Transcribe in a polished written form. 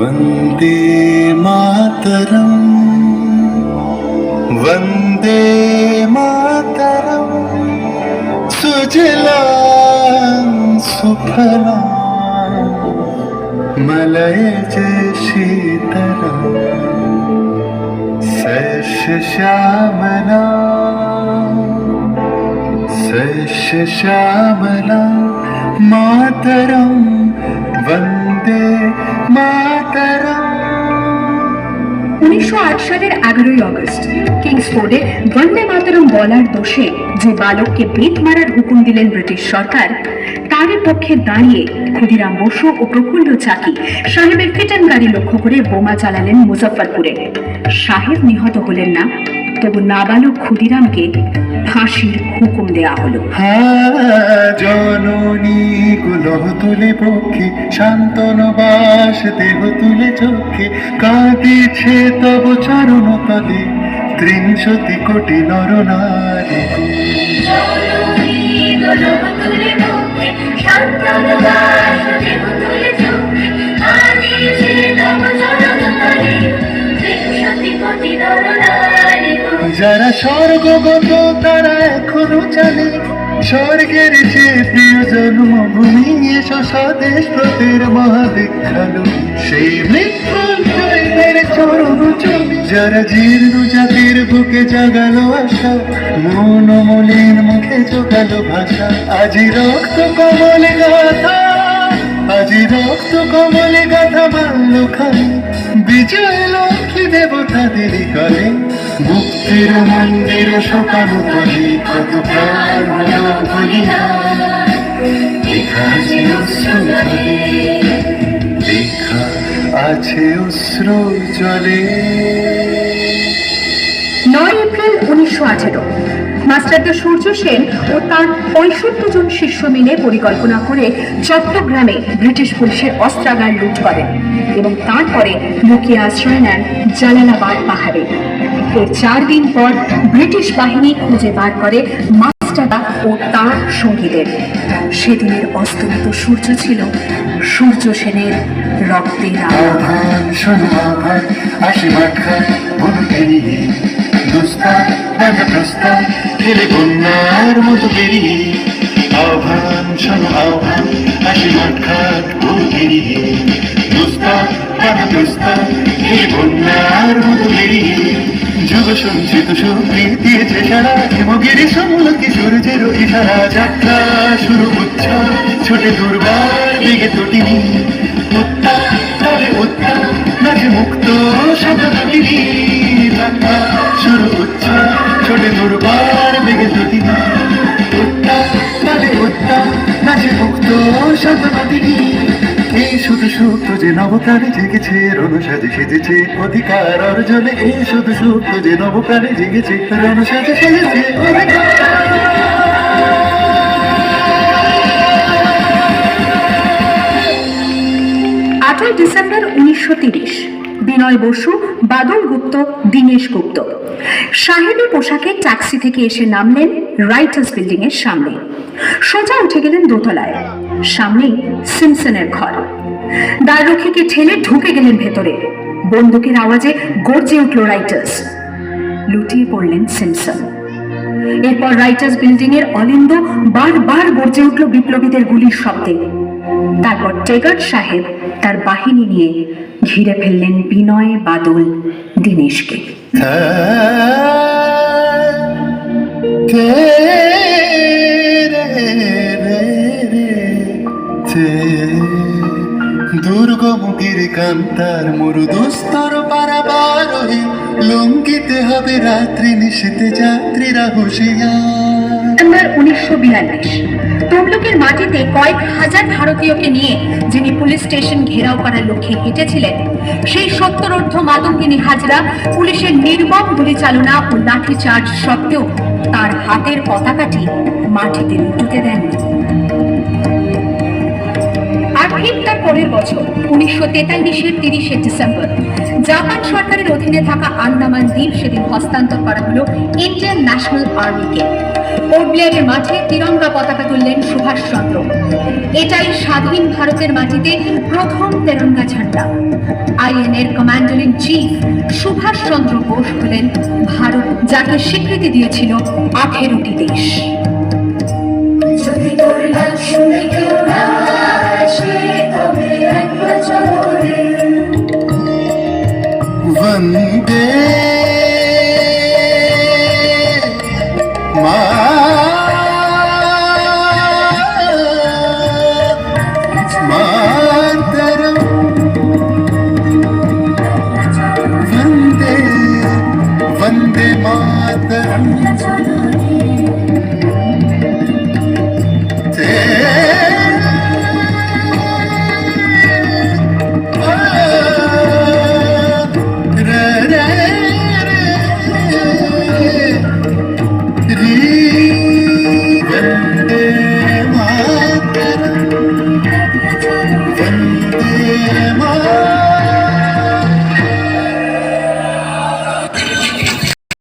वन्दे मातरम् वन्दे मातरम् सुजलां सुफलां मलयज शीतलां सस्यश्यामलां मातरं वन्दे मातरम्। 1908 সালের 11ই আগস্ট কিংসফোর্ডে বন্দে মাতরম বলার দোষে যে বালককে বেত মারার হুকুম দিলেন ব্রিটিশ সরকার, তারই পক্ষে দাঁড়িয়ে ক্ষুদিরাম বসু ও প্রফুল্ল চাকি সাহেবের ফিটন গাড়ি লক্ষ্য করে বোমা চালালেন মুজফ্ফরপুরে। সাহেব নিহত হলেন না, তবু নাবালক ক্ষুদিরামকে ফাঁসির হুকুম দেয়া হলো। জননী কুলহ তুলে পক্ষে শান্তনবাস দেহ তুলে চোখে কাঁদিছে তব চরণ তলে ৩০০ কোটি নরনারী। যারা স্বর্গগত তারা এখনো জানে স্বর্গের যে প্রিয় জন্মভূমি এসো স্বদেশ প্রতের মহাদীক্ষালু সেই মৃত্যুঞ্জয়ের চরণ চলে। যারা জীর্ণ জাতির বুকে জাগালো আশা মন মলিন মুখে জোগালো ভাষা আজি রক্ত কমলে গাথা মাল্য খালি বিজয় লক্ষ্মী দেবতাদের কালে মুক্তির মন্দির সকাল তলে কত প্রাণ লেখা আছে অশ্রু জলে। 9 এপ্রিল 1918 মাস্টারদা সূর্য সেন ও তার 65 জন শিষ্য মিলে পরিকল্পনা করে চট্টগ্রামে ব্রিটিশ পুলিশের অস্ত্রাগার লুট করেন এবং তারপরে লুকিয়ে আশ্রয় নেন জালালাবাদ পাহাড়ে। এর 4 দিন পর ব্রিটিশ বাহিনী খুঁজে বার করে মাস্টারদা ও তার সঙ্গীদের। সেদিনের অস্তমিত সূর্য ছিল সূর্য সেনের রক্তের আহ্বান শোনো আহ্বান আসি মাখা বনু পেরিয়ে দুস্তার বাঁধা প্রস্তার খেলে বন্যার মতো বেরিয়ে। আহ্বান শোনো আহ্বান আসি মাখা বনু পেরিয়ে দুস্তার বাঁধা প্রস্তার খেলে বন্যার মতো বেরিয়ে। যুগ সঞ্চিত শক্তি দিয়েছে সারা হিমগিরি সমুলকি সূর্যের ইশারা যাত্রা শুরু উচ্ছ্বাস ছোটে দুর্বার বেগে তটিনী উত্তাপ তবে উত্তাপ নাচে মুক্ত শব্দী যাত্রা শুরু উচ্ছ্বাস ছোটে দুর্বার বেগে তটিনী উত্তাপ তবে উত্তাপ নাচে মুক্ত শব্দী। এই শুধু সুপ্ত যে নবপ্রাণে জেগেছে রণসাজে সেজেছে অধিকার অর্জনে। এই শুধু সুপ্ত যে নবপ্রাণে জেগেছে রণসাজে সেজেছে অধিকার। 8 ডিসেম্বর 1930 বিনয় বসু, বাদল গুপ্ত, দীনেশ গুপ্ত সাহেবী পোশাকে ট্যাক্সি থেকে এসে নামলেন রাইটার্স বিল্ডিং এর সামনে। সোজা উঠে গেলেন দোতলায়। সামনেই সিমসনের ঘর। দ্বাররক্ষীকে ঠেলে ঢুকে গেলেন ভেতরে। বন্দুকের আওয়াজে গর্জে উঠল রাইটার্স। লুটিয়ে পড়লেন সিমসন। এরপর রাইটার্স বিল্ডিং এর অলিন্দ বারবার গর্জে উঠল বিপ্লবীদের গুলির শব্দে। তারপর টেগার্ট সাহেব তার বাহিনী নিয়ে ঘিরে ফেললেন বিনয়, বাদল, দীনেশকে। দুর্গমুখীর কান্তার মরুদুস্তর পারাবার লঙ্ঘিতে হবে রাত্রি নিশীতে যাত্রীরা হুঁশিয়ার। ডিসেম্বর 1942 তমলুকের মাটিতে কয়েক হাজার ভারতীয়কে নিয়ে যিনি পুলিশ স্টেশন ঘেরাও করার লক্ষ্যে হেঁটেছিলেন, সেই 70 মাতঙ্গিনী হাজরা পুলিশের নির্মম গুলিচালনা ও লাঠিচার্জ সত্ত্বেও তার হাতের পতাকাটি মাটিতে লুটতে দেননি। 8 ঠিক তার পরের বছর 1943-এর 30শে ডিসেম্বর জাপান সরকারের অধীনে থাকা আন্দামান দ্বীপ সেদিন হস্তান্তর করা হলো ইন্ডিয়ান ন্যাশনাল আর্মিকে। পোর্ট ব্লেয়ারের মাঠে তিরঙ্গা পতাকা তুললেন সুভাষচন্দ্র। এটাই স্বাধীন ভারতের মাটিতে প্রথম তেরঙ্গা ঝান্ডা। আইএনএর commander in chief Subhash Chandra Bose হলেন ভারত, যাকে স্বীকৃতি দিয়েছিল 18টি দেশ। वंदे मातरम, वंदे वंदे मातरम। वंदे मातरम, वंदे मातरम।